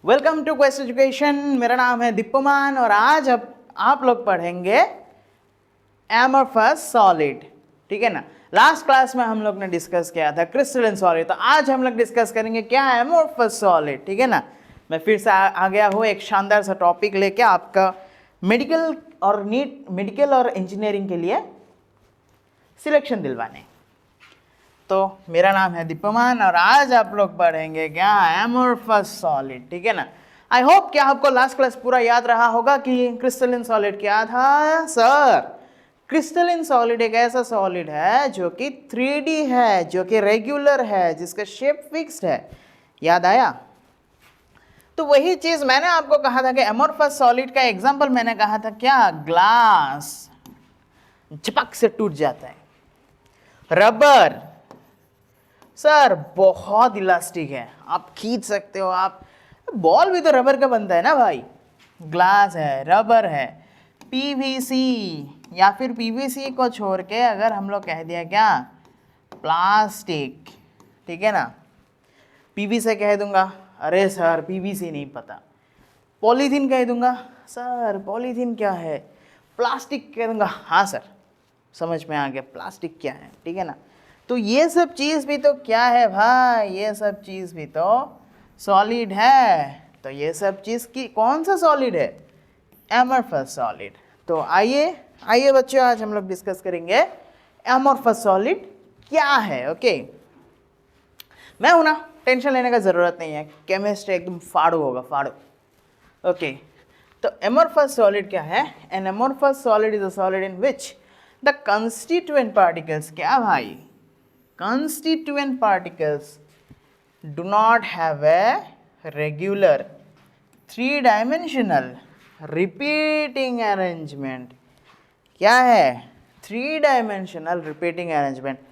Welcome to quest education. मेरा नाम है दीप्यमान और आज अब आप लोग पढ़ेंगे एमोर्फस सॉलिड। ठीक है ना। लास्ट क्लास में हम लोग ने डिस्कस किया था क्रिस्टलाइन सॉलिड, तो आज हम लोग डिस्कस करेंगे क्या है एमोर्फस सॉलिड। ठीक है ना। मैं फिर से आ गया हूँ एक शानदार सा टॉपिक लेके आपका मेडिकल और इंजीनियरिंग के लिए सिलेक्शन दिलवाने। तो मेरा नाम है दीप्यमान और आज आप लोग पढ़ेंगे क्या एमोर्फस सॉलिड। ठीक है ना। आई होप कि आपको लास्ट क्लास पूरा याद रहा होगा कि क्रिस्टलाइन सॉलिड क्या था। सर, क्रिस्टलाइन सॉलिड एक ऐसा सॉलिड है जो कि 3D है, जो कि रेगुलर है, जिसका शेप फिक्स्ड है। याद आया? तो वही चीज मैंने आपको कहा था कि एमोर्फस सॉलिड का एग्जांपल मैंने कहा था क्या, ग्लास चिपक से टूट जाता है। रबर सर बहुत इलास्टिक है, आप खींच सकते हो। आप बॉल भी तो रबर का बनता है ना भाई। ग्लास है, रबर है, पीवीसी या फिर पीवीसी को छोड़ के अगर हम लोग कह दिया क्या प्लास्टिक, ठीक है ना। पीवी से कह दूंगा, अरे सर पीवीसी नहीं पता। पॉलीथीन कह दूंगा, सर पॉलीथीन क्या है। प्लास्टिक कह दूंगा, हाँ सर समझ में आ गया प्लास्टिक क्या है। ठीक है ना। तो ये सब चीज़ भी तो क्या है भाई, ये सब चीज़ भी तो सॉलिड है। तो ये सब चीज़ की कौन सा सॉलिड है, एमोर्फस सॉलिड। तो आइए बच्चों, आज हम लोग डिस्कस करेंगे एमोर्फस सॉलिड क्या है। ओके, मैं हूं ना, टेंशन लेने का ज़रूरत नहीं है। केमिस्ट्री एकदम फाड़ू होगा, फाड़ू। ओके, तो एमोर्फस सॉलिड क्या है। An amorphous solid is a solid in which the constituent particles, क्या भाई, constituent particles do not have a regular 3-dimensional repeating arrangement। क्या है, 3-dimensional repeating arrangement।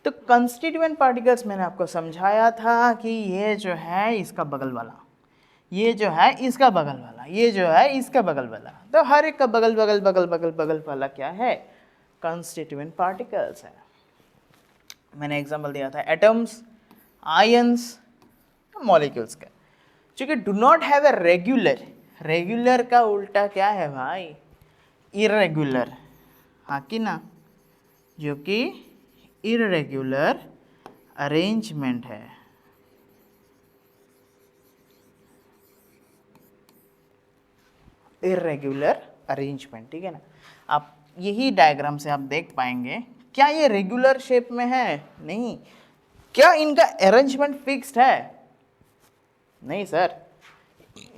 तो constituent particles मैंने आपको समझाया था कि ये जो है इसका बगल वाला, ये जो है इसका बगल वाला, ये जो है इसका बगल वाला, तो हर एक का बगल बगल बगल बगल बगल वाला क्या है, constituent particles है। मैंने एग्जांपल दिया था एटम्स, आयंस, मॉलिक्यूल्स का। चूंकि do not have a regular, regular का उल्टा क्या है भाई, इरेगुलर। हाँ कि ना, जो कि इरेगुलर अरेंजमेंट है। इरेगुलर अरेंजमेंट, ठीक है ना। आप यही डायग्राम से आप देख पाएंगे, क्या ये रेगुलर शेप में है, नहीं। क्या इनका अरेंजमेंट फिक्स्ड है, नहीं सर,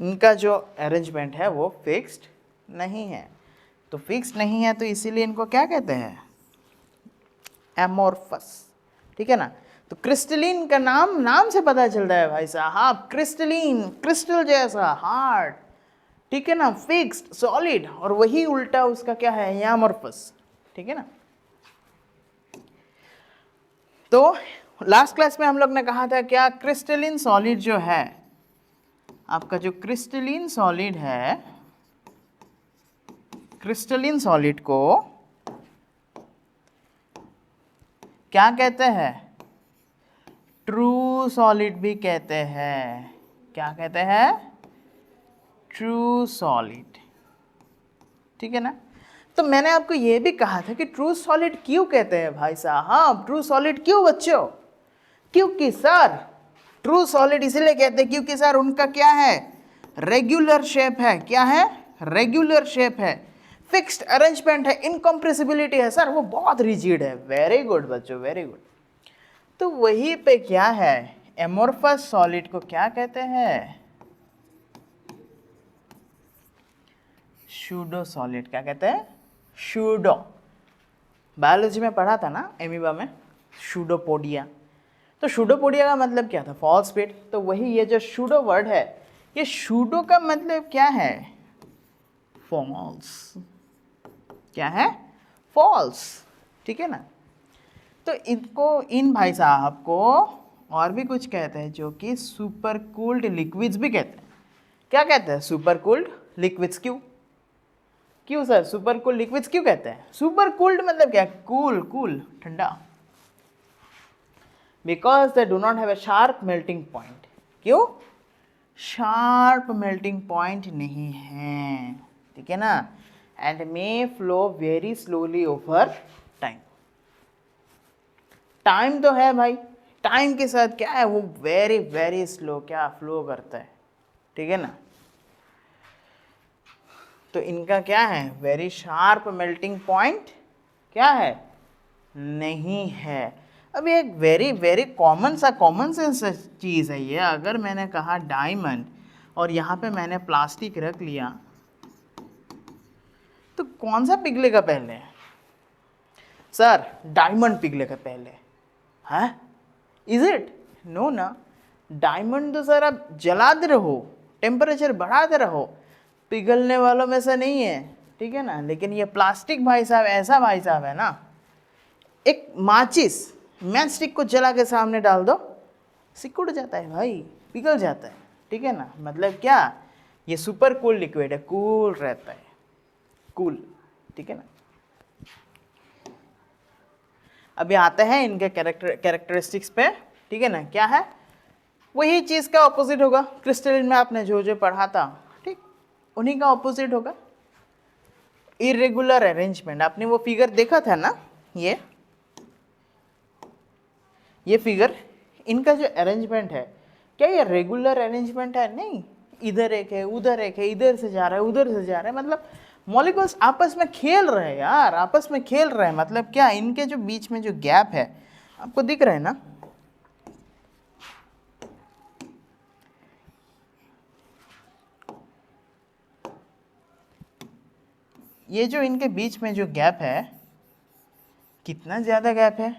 इनका जो अरेंजमेंट है वो फिक्स्ड नहीं है। तो फिक्स्ड नहीं है तो इसीलिए इनको क्या कहते हैं, एमोर्फस। ठीक है ना। तो क्रिस्टलिन का नाम से पता चलता है भाई साहब, क्रिस्टलिन, क्रिस्टल जैसा, हार्ड, ठीक है ना, फिक्स्ड, सॉलिड। और वही उल्टा उसका क्या है, एमोर्फस। ठीक है ना। तो लास्ट क्लास में हम लोग ने कहा था क्या, क्रिस्टलिन सॉलिड जो है, आपका जो क्रिस्टलिन सॉलिड है, क्रिस्टलिन सॉलिड को क्या कहते हैं, ट्रू सॉलिड भी कहते हैं। क्या कहते हैं, ट्रू सॉलिड। ठीक है ना। तो मैंने आपको यह भी कहा था कि ट्रू सॉलिड क्यों कहते हैं भाई साहब, ट्रू सॉलिड क्यों बच्चों, क्योंकि सर ट्रू सॉलिड इसलिए कहते हैं क्योंकि सर उनका क्या है, रेगुलर शेप है। क्या है, रेगुलर शेप है, फिक्स्ड अरेंजमेंट है, इनकम्प्रेसिबिलिटी है। सर वो बहुत रिजिड है। वेरी गुड बच्चों, वेरी गुड। तो वही पे क्या है, एमोर्फस सॉलिड को क्या कहते हैं, शूडो सॉलिड। क्या कहते हैं, शूडो। बायोलॉजी में पढ़ा था ना एमीबा में, शूडोपोडिया। तो शूडोपोडिया का मतलब क्या था, फॉल्स स्पीड। तो वही ये जो शूडो वर्ड है, ये शूडो का मतलब क्या है, फॉल्स। क्या है, फॉल्स। ठीक है ना। तो इनको, इन भाई साहब को और भी कुछ कहते हैं, जो कि सुपर कूल्ड लिक्विड्स भी कहते हैं। क्या कहते हैं, सुपर कूल्ड लिक्विड्स। क्यों, क्यों सर सुपर कूल्ड लिक्विड्स क्यों कहते हैं, सुपर कूल्ड मतलब क्या, कूल, कूल, ठंडा। Because they do not have a sharp melting point. क्यों, शार्प मेल्टिंग पॉइंट नहीं है, ठीक है ना, and may flow very slowly over time. Time तो है भाई, टाइम के साथ क्या है, वो वेरी वेरी स्लो क्या फ्लो करता है, ठीक है ना। तो इनका क्या है, वेरी शार्प मेल्टिंग पॉइंट क्या है, नहीं है। अब ये एक वेरी वेरी कॉमन सेंस चीज़ है ये। अगर मैंने कहा डायमंड और यहाँ पे मैंने प्लास्टिक रख लिया, तो कौन सा पिघलेगा पहले? सर डायमंड पिघलेगा पहले, है? Is it? नो ना, डायमंड तो सर आप जलाते रहो, टेम्परेचर बढ़ाते रहो, पिघलने वालों में से नहीं है, ठीक है ना। लेकिन ये प्लास्टिक भाई साहब ऐसा भाई साहब है ना, एक माचिस मैच स्टिक को जला के सामने डाल दो, सिकुड़ जाता है भाई, पिघल जाता है, ठीक है ना। मतलब क्या, ये सुपर कूल लिक्विड है, कूल रहता है, कूल, ठीक है ना। अभी आते हैं इनके कैरेक्टरिस्टिक्स पे, ठीक है ना। क्या है, वही चीज़ का ऑपोजिट होगा, क्रिस्टलिन में आपने जो जो पढ़ा था, ठीक, उन्हीं का ऑपोजिट होगा। इरेगुलर अरेंजमेंट, आपने वो फिगर देखा था ना, ये फिगर, इनका जो अरेंजमेंट है, क्या ये रेगुलर अरेंजमेंट है? नहीं, इधर एक है, उधर एक है, इधर से जा रहा है, उधर से जा रहा है, मतलब मॉलिक्यूल्स आपस में खेल रहे हैं यार, आपस में खेल रहे हैं। मतलब क्या, इनके जो बीच में जो गैप है आपको दिख रहा है ना, ये जो इनके बीच में जो गैप है, कितना ज़्यादा गैप है,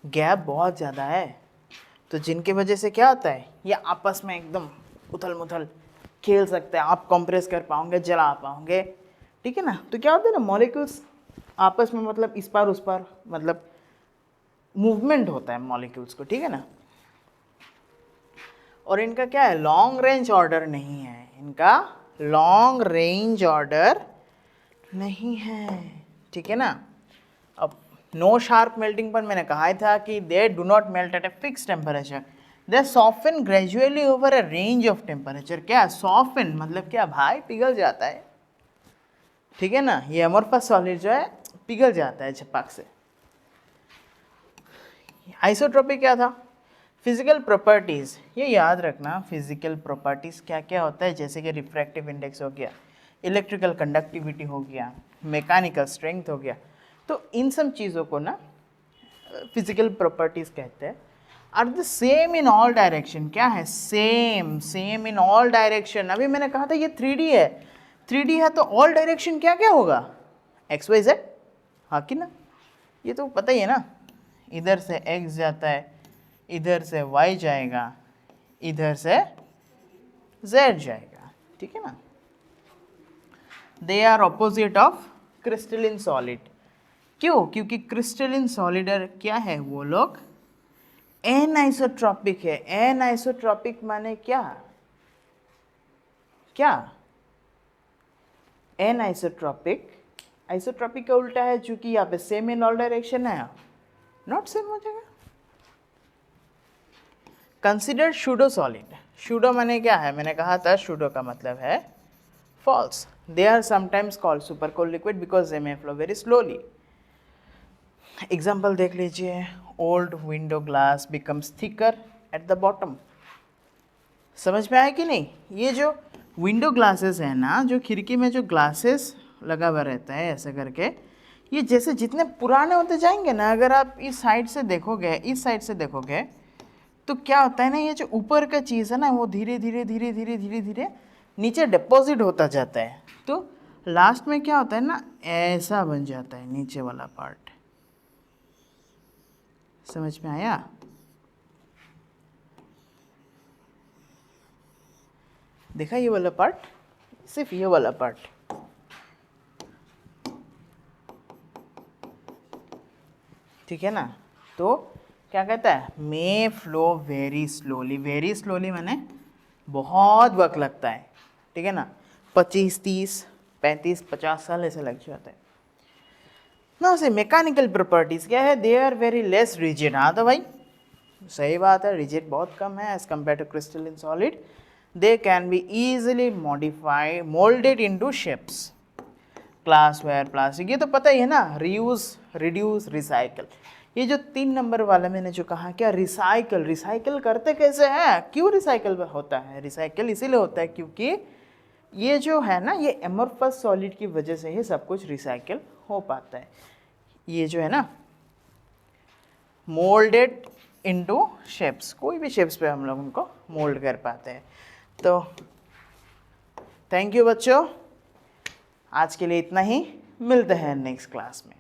गैप बहुत ज़्यादा है। तो जिनकी वजह से क्या होता है, ये आपस में एकदम उथल मुथल खेल सकते हैं, आप कंप्रेस कर पाओगे, जला पाओगे, ठीक है ना। तो क्या होता है ना, मॉलिक्यूल्स आपस में मतलब इस पार उस पार, मतलब मूवमेंट होता है मॉलिक्यूल्स को, ठीक है ना। और इनका क्या है, लॉन्ग रेंज ऑर्डर नहीं है, इनका लॉन्ग रेंज ऑर्डर नहीं है, ठीक है ना। अब नो शार्प मेल्टिंग पर मैंने कहा था कि they do not melt eight a fix temperature, they soften gradually over a range of temperature. क्या सॉफ्टन मतलब क्या भाई, पिघल जाता है, ठीक है ना। ये अमोर्फस सॉलिड जो है पिघल जाता है झपक से। आइसोट्रोपिक क्या था, फिजिकल प्रॉपर्टीज़, ये याद रखना, फिजिकल प्रॉपर्टीज़ क्या क्या होता है, जैसे कि रिफ्रैक्टिव इंडेक्स हो गया, इलेक्ट्रिकल कंडक्टिविटी हो गया, मैकेनिकल स्ट्रेंथ हो गया। तो इन सब चीज़ों को ना फिजिकल प्रॉपर्टीज़ कहते हैं। Are the same in all direction, क्या है, सेम इन ऑल डायरेक्शन। अभी मैंने कहा था ये 3D है, 3D है तो ऑल डायरेक्शन क्या क्या होगा, एक्स वाई जेड, हाँ कि ना, ये तो पता ही है ना। इधर से x जाता है, इधर से y जाएगा, इधर से z जाएगा, ठीक है ना। They are opposite of crystalline solid. क्यों? क्योंकि क्रिस्टलिन सॉलिड क्या है, वो लोग एनआइसोट्रॉपिक है। एनआइसोट्रॉपिक माने क्या, क्या एनआइसोट्रॉपिक, आइसोट्रॉपिक का उल्टा है, चूंकि यहाँ पे सेम इन ऑल डायरेक्शन है, नॉट सेम हो जाएगा। कंसिडर शूडो सॉलिड, शूडो माने क्या है, मैंने कहा था शूडो का मतलब है false. They are sometimes called super cold liquid because they may flow very slowly. Example देख लीजिए, old window glass becomes thicker at the bottom. समझ में आया कि नहीं? ये जो विंडो ग्लासेस है ना, जो खिड़की में जो ग्लासेस लगा हुआ रहता है ऐसे करके, ये जैसे जितने पुराने होते जाएंगे ना, अगर आप इस साइड से देखोगे, इस साइड से देखोगे, तो क्या होता है ना, ये जो ऊपर का चीज़ है ना, वो धीरे धीरे धीरे धीरे धीरे धीरे नीचे डिपॉजिट होता जाता है। तो लास्ट में क्या होता है ना, ऐसा बन जाता है नीचे वाला पार्ट। समझ में आया? देखा ये वाला पार्ट, सिर्फ ये वाला पार्ट, ठीक है ना। तो क्या कहता है, may flow very slowly. Very slowly माने बहुत वक्त लगता है, ठीक है ना, 25, 30, 35, 50 साल ऐसे लग जाते हैं। ना से मैकेनिकल प्रॉपर्टीज क्या है, they are very less rigid. हाँ तो भाई सही बात है, रिजिड बहुत कम है as compare to crystalline solid. They can be easily modify moulded into shapes. Glassware, plastic, ये तो पता ही है ना, रीयूज, रिड्यूस, रिसाइकल। ये जो 3 नंबर वाला मैंने जो कहा, क्या रिसाइकल, रिसाइकल करते कैसे हैं, क्यों रिसाइकल होता है, रिसाइकल इसीलिए होता है क्योंकि ये जो है ना, ये एमोर्फस सॉलिड की वजह से ही सब कुछ रिसाइकल हो पाता है। ये जो है ना मोल्डेड इनटू शेप्स, कोई भी शेप्स पे हम लोग उनको मोल्ड कर पाते हैं। तो थैंक यू बच्चों, आज के लिए इतना ही, मिलते हैं नेक्स्ट क्लास में।